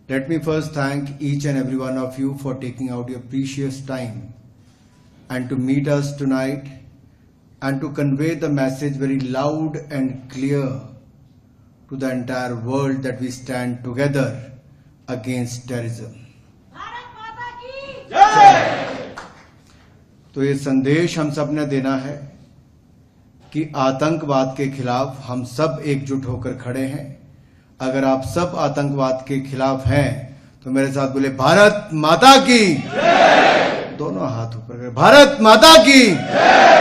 Let me first thank each and every one of you for taking out your precious time and to meet us tonight and to convey the message very loud and clear to the entire world that we stand together against terrorism. तो ये संदेश हम सब ने देना है कि आतंकवाद के खिलाफ हम सब एकजुट होकर खड़े हैं। अगर आप सब आतंकवाद के खिलाफ हैं तो मेरे साथ बोले भारत माता की दोनों हाथ ऊपर करें। भारत माता की,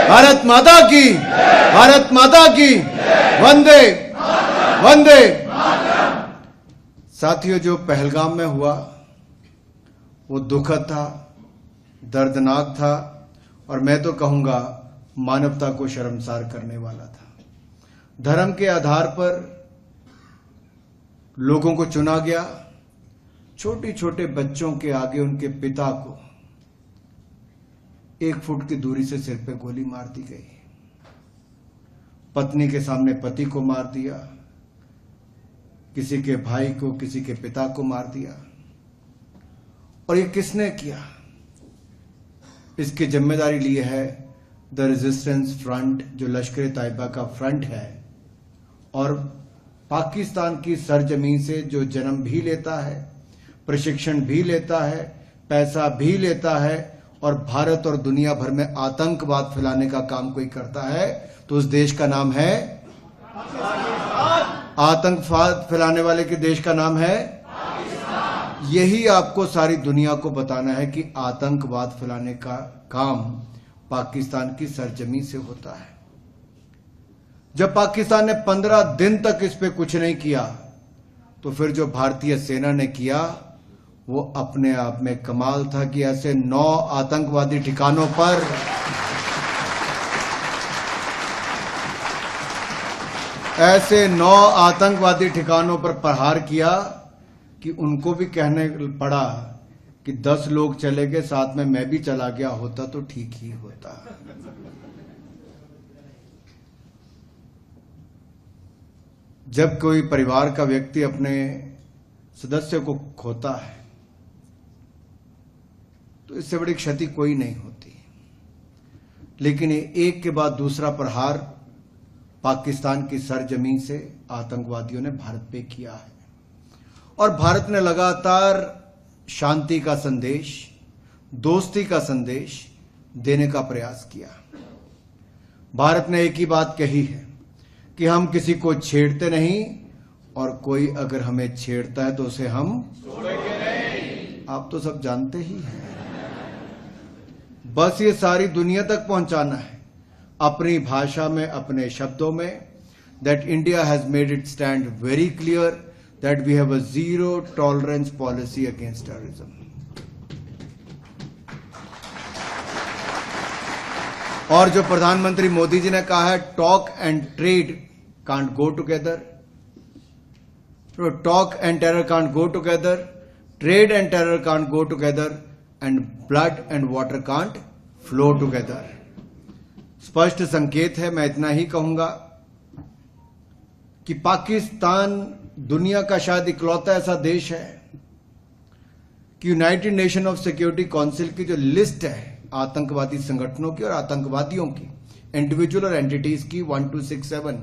भारत माता की, भारत माता की, वंदे वंदे। साथियों, जो पहलगाम में हुआ वो दुखद था, दर्दनाक था और मैं तो कहूंगा मानवता को शर्मसार करने वाला था। धर्म के आधार पर लोगों को चुना गया। छोटे छोटे बच्चों के आगे उनके पिता को 1 फुट की दूरी से सिर पे गोली मार दी गई। पत्नी के सामने पति को मार दिया, किसी के भाई को, किसी के पिता को मार दिया। और ये किसने किया? इसकी जिम्मेदारी ली है द रेजिस्टेंस फ्रंट, जो लश्कर तैयबा का फ्रंट है और पाकिस्तान की सरजमीन से जो जन्म भी लेता है, प्रशिक्षण भी लेता है, पैसा भी लेता है और भारत और दुनिया भर में आतंकवाद फैलाने का काम कोई करता है तो उस देश का नाम है आतंकवाद फैलाने वाले के देश का नाम है पाकिस्तान। यही आपको सारी दुनिया को बताना है कि आतंकवाद फैलाने का काम पाकिस्तान की सरजमीन से होता है। जब पाकिस्तान ने 15 दिन तक इस पे कुछ नहीं किया तो फिर जो भारतीय सेना ने किया वो अपने आप में कमाल था कि ऐसे 9 आतंकवादी ठिकानों पर प्रहार किया कि उनको भी कहने पड़ा कि 10 लोग चले गए, साथ में मैं भी चला गया होता तो ठीक ही होता। जब कोई परिवार का व्यक्ति अपने सदस्य को खोता है तो इससे बड़ी क्षति कोई नहीं होती, लेकिन ये एक के बाद दूसरा प्रहार पाकिस्तान की सरजमीन से आतंकवादियों ने भारत पे किया है और भारत ने लगातार शांति का संदेश, दोस्ती का संदेश देने का प्रयास किया। भारत ने एक ही बात कही है कि हम किसी को छेड़ते नहीं और कोई अगर हमें छेड़ता है तो उसे हम छोड़ेंगे नहीं। आप तो सब जानते ही हैं। बस ये सारी दुनिया तक पहुंचाना है अपनी भाषा में, अपने शब्दों में, that India has made it stand very clear that we have a zero tolerance policy against terrorism. और जो प्रधानमंत्री मोदी जी ने कहा है talk and trade can't go together, talk and terror can't go together, trade and terror can't go together and blood and water can't flow together. स्पष्ट संकेत है। मैं इतना ही कहूंगा कि पाकिस्तान दुनिया का शायद इकलौता ऐसा देश है कि United nation of security council की जो लिस्ट है आतंकवादी संगठनों की और आतंकवादियों की, इंडिविजुअल और एंटिटीज की 1 to 6 7,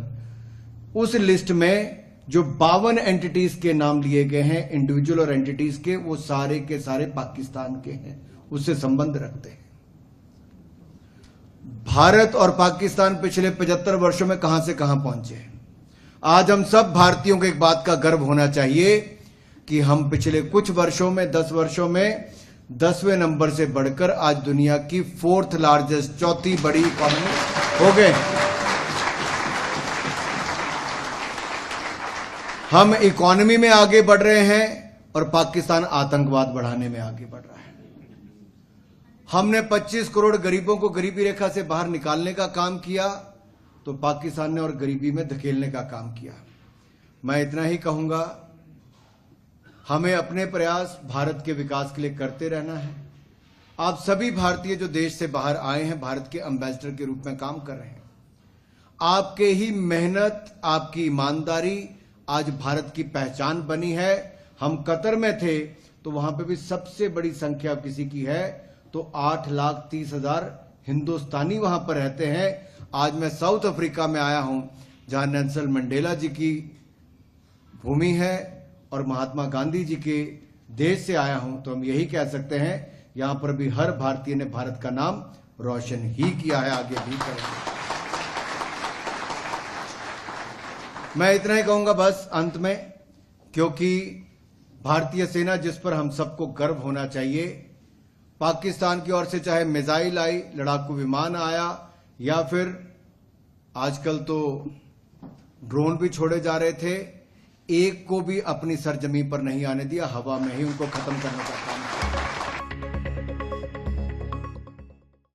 उस लिस्ट में जो 52 एंटिटीज के नाम लिए गए हैं इंडिविजुअल और एंटिटीज के, वो सारे के सारे पाकिस्तान के हैं, उससे संबंध रखते हैं। भारत और पाकिस्तान पिछले 75 वर्षों में कहां से कहां पहुंचे। आज हम सब भारतीयों को एक बात का गर्व होना चाहिए कि हम पिछले कुछ वर्षों में, 10 वर्षों में 10वें नंबर से बढ़कर आज दुनिया की 4th लार्जेस्ट, चौथी बड़ी इकॉनमी हो गए। हम इकॉनमी में आगे बढ़ रहे हैं और पाकिस्तान आतंकवाद बढ़ाने में आगे बढ़ रहा है। हमने 25 करोड़ गरीबों को गरीबी रेखा से बाहर निकालने का काम किया तो पाकिस्तान ने और गरीबी में धकेलने का काम किया। मैं इतना ही कहूंगा, हमें अपने प्रयास भारत के विकास के लिए करते रहना है। आप सभी भारतीय जो देश से बाहर आए हैं भारत के एम्बेसडर के रूप में काम कर रहे हैं। आपके ही मेहनत, आपकी ईमानदारी आज भारत की पहचान बनी है। हम कतर में थे तो वहां पे भी सबसे बड़ी संख्या किसी की है तो 8,30,000 हिंदुस्तानी वहां पर रहते हैं। आज मैं साउथ अफ्रीका में आया हूं जहां नेल्सन मंडेला जी की भूमि है और महात्मा गांधी जी के देश से आया हूं, तो हम यही कह सकते हैं यहां पर भी हर भारतीय ने भारत का नाम रोशन ही किया है, आगे भी करेंगे। मैं इतना ही कहूंगा बस अंत में, क्योंकि भारतीय सेना जिस पर हम सबको गर्व होना चाहिए, पाकिस्तान की ओर से चाहे मिसाइल आई, लड़ाकू विमान आया या फिर आजकल तो ड्रोन भी छोड़े जा रहे थे, एक को भी अपनी सरजमी पर नहीं आने दिया, हवा में ही उनको खत्म करने का काम किया।